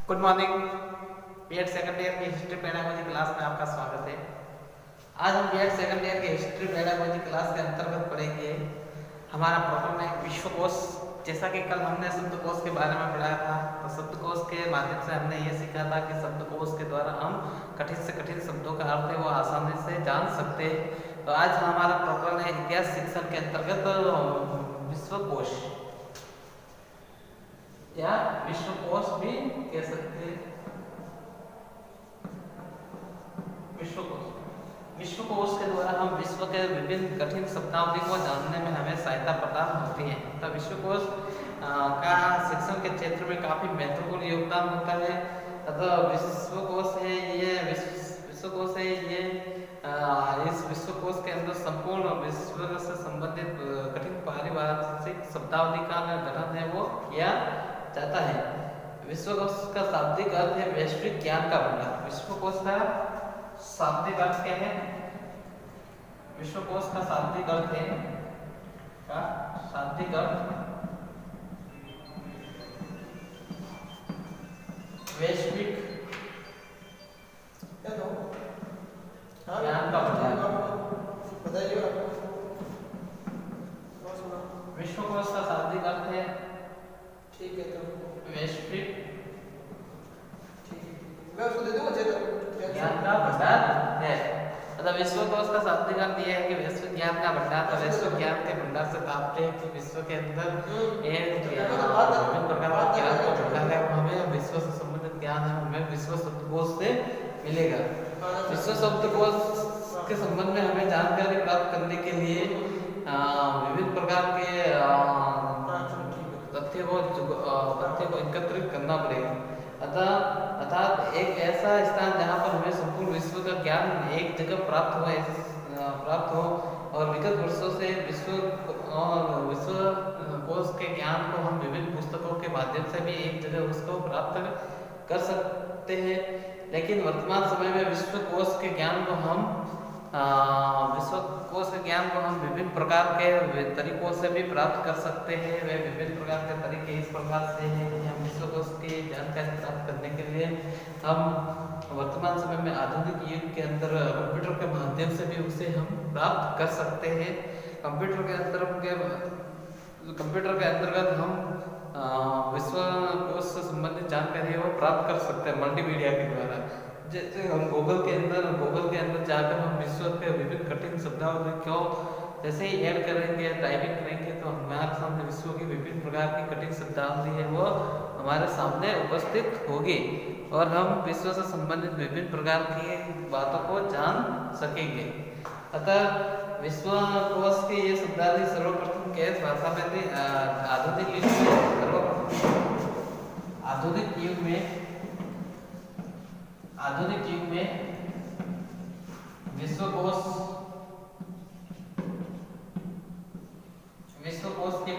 Good morning. BEd second year की history pedagogy class में आपका स्वागत है। आज हम बीएड सेकंड ईयर की हिस्ट्री पेडागोजी क्लास के अंतर्गत पढ़ेंगे हमारा प्रॉब्लम है विश्वकोश। जैसा कि कल हमने शब्दकोश के बारे में पढ़ाया था, तो शब्दकोश के माध्यम से हमने ये सीखा था कि शब्दकोश के द्वारा हम कठिन से कठिन शब्दों का अर्थ है वो आसानी से जान सकते हैं। तो आज हमारा प्रॉब्लम है इतिहास शिक्षण के अंतर्गत विश्वकोश या विश्वकोश भी कह सकते हैं। विश्वकोश के द्वारा हम विश्व के विभिन्न कठिन शब्दावली को जानने में हमें सहायता प्रदान होती है। तो विश्वकोश का शिक्षण के क्षेत्र में काफी महत्वपूर्ण योगदान होता है। अतः विश्वकोश है ये इस विश्वकोश के अंदर संपूर्ण विश्व से संबंधित कठिन पारिभाषिक शब्दावली का गठन है वो किया जाता है। विश्वकोश का शाब्दिक अर्थ है वैश्विक ज्ञान का भंडार। विश्वकोश का शाब्दिक अर्थ क्या है? विश्वकोश का शाब्दिक अर्थ है वैश्विक ज्ञान का भंडार। विश्वकोश का शाब्दिक अर्थ है वैश्विक ज्ञान का भंडार है। मतलब विश्वकोश का शाब्दिक अर्थ यह है कि वैश्विक ज्ञान का भंडार। तो वैश्विक ज्ञान के भंडार से तात्पर्य है कि विश्व के अंदर विभिन्न प्रकार के ज्ञान का भंडार है। हमें विश्व से संबंधित ज्ञान है हमें विश्व शब्दकोश से मिलेगा। विश्व शब्दकोश के संबंध में हमें जानकारी प्राप्त करने के लिए विभिन्न प्रकार के तथ्य को एकत्रित करना पड़ेगा। अर्थात एक ऐसा स्थान जहाँ पर हमें संपूर्ण विश्व का ज्ञान एक जगह प्राप्त हो और विगत वर्षों से विश्व कोश के ज्ञान को हम विभिन्न पुस्तकों के माध्यम से भी एक जगह उसको प्राप्त कर सकते हैं। लेकिन वर्तमान समय में विश्वकोश के ज्ञान को हम विभिन्न प्रकार के तरीकों से भी प्राप्त कर सकते हैं। वे विभिन्न प्रकार के तरीके इस प्रकार से हैं कि हम विश्वकोश की जानकारी प्राप्त करने के लिए हम वर्तमान समय में आधुनिक युग के अंदर कंप्यूटर के माध्यम से भी उसे हम प्राप्त कर सकते हैं। कंप्यूटर के अंतर्गत हम विश्वकोश से संबंधित जानकारी वो प्राप्त कर सकते हैं मल्टीमीडिया के द्वारा। जैसे हम गूगल के अंदर जाकर हम विश्व के विभिन्न कठिन शब्दावली को जैसे ही ऐड करेंगे टाइपिंग करेंगे तो हमारे सामने विश्व की विभिन्न प्रकार की कठिन शब्दावली है वो हमारे सामने उपस्थित होगी और हम विश्व से संबंधित विभिन्न प्रकार की बातों को जान सकेंगे। अतः विश्वकोश की ये शब्दावली सर्वप्रथम किस भाषा में थी? आधुनिक युग में विश्वकोश की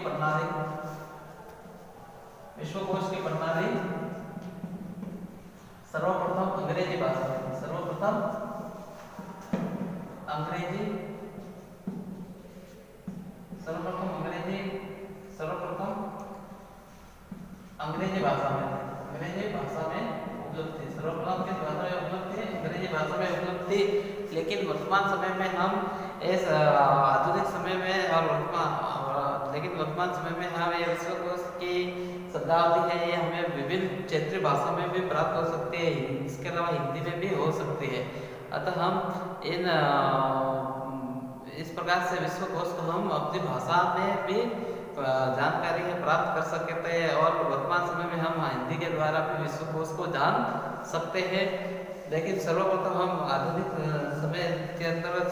प्रणाली सर्वप्रथम अंग्रेजी भाषा में उपलब्ध थी। सर्वप्रथम किस भाषा में उपलब्ध थी? अंग्रेजी भाषा में उपलब्ध थी। लेकिन वर्तमान समय में हम इस आधुनिक समय में लेकिन वर्तमान समय में हम ये विश्वकोश की शब्दावली है ये हमें विभिन्न क्षेत्रीय भाषा में भी प्राप्त हो सकती है। इसके अलावा हिंदी में भी हो सकती है। अतः हम इस प्रकार से विश्वकोश को हम अपनी भाषा में भी जानकारी है प्राप्त कर सकते हैं और वर्तमान समय में हम हिंदी के द्वारा भी विश्वकोश को जान सकते हैं। लेकिन सर्वप्रथम हम आधुनिक समय के अंतर्गत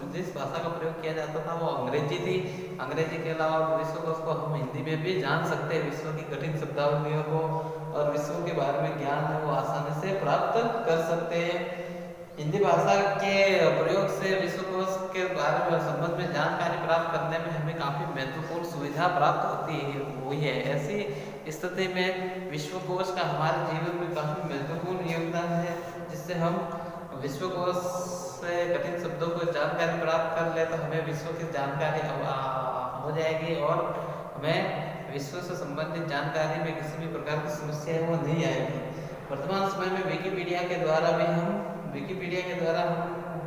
जिस भाषा का प्रयोग किया जाता था वो अंग्रेजी थी। अंग्रेजी के अलावा विश्वकोश को हम हिंदी में भी जान सकते हैं। विश्व की कठिन शब्दावलियों को और विश्व के बारे में ज्ञान है वो आसानी से प्राप्त कर सकते हैं। हिंदी भाषा के प्रयोग से विश्वकोश के बारे में संबंध में जानकारी प्राप्त करने में हमें काफ़ी महत्वपूर्ण सुविधा प्राप्त हुई है। ऐसी स्थिति में विश्वकोश का हमारे जीवन में काफ़ी महत्वपूर्ण योगदान है, जिससे हम विश्वकोश से कठिन शब्दों को जानकारी प्राप्त कर ले तो हमें विश्व की जानकारी हो जाएगी और हमें विश्व से संबंधित जानकारी में किसी भी प्रकार की समस्या है वो नहीं आएगी। वर्तमान समय में विकिपीडिया के द्वारा हम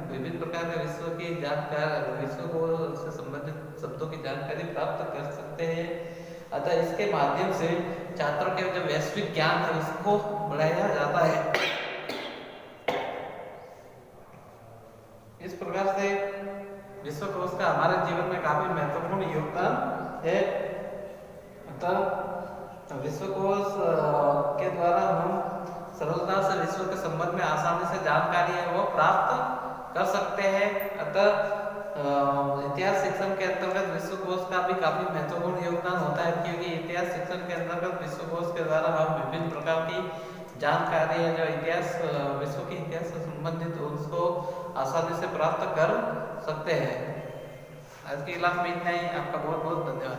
विभिन्न प्रकार के विश्व की जानकारी, विश्व को से संबंधित शब्दों की जानकारी प्राप्त कर सकते हैं। अतः इसके माध्यम से छात्रों के जो वैश्विक ज्ञान है उसको बढ़ाया जाता है। इस प्रकार से विश्वकोश का हमारे जीवन में काफी महत्वपूर्ण योगदान है। अतः विश्वकोश के द्वारा हम सरलता से विश्व के संबंध में आसानी से जानकारी है वो प्राप्त कर सकते हैं। अतः इतिहास शिक्षण के अंतर्गत विश्वकोश का भी काफी महत्वपूर्ण योगदान होता है, क्योंकि इतिहास शिक्षण के अंतर्गत विश्वकोश के द्वारा हम विभिन्न प्रकार की जानकारी है जो इतिहास, विश्व के इतिहास से संबंधित उसको आसानी से प्राप्त कर सकते हैं। आज की क्लास में इतना ही। आपका बहुत बहुत धन्यवाद।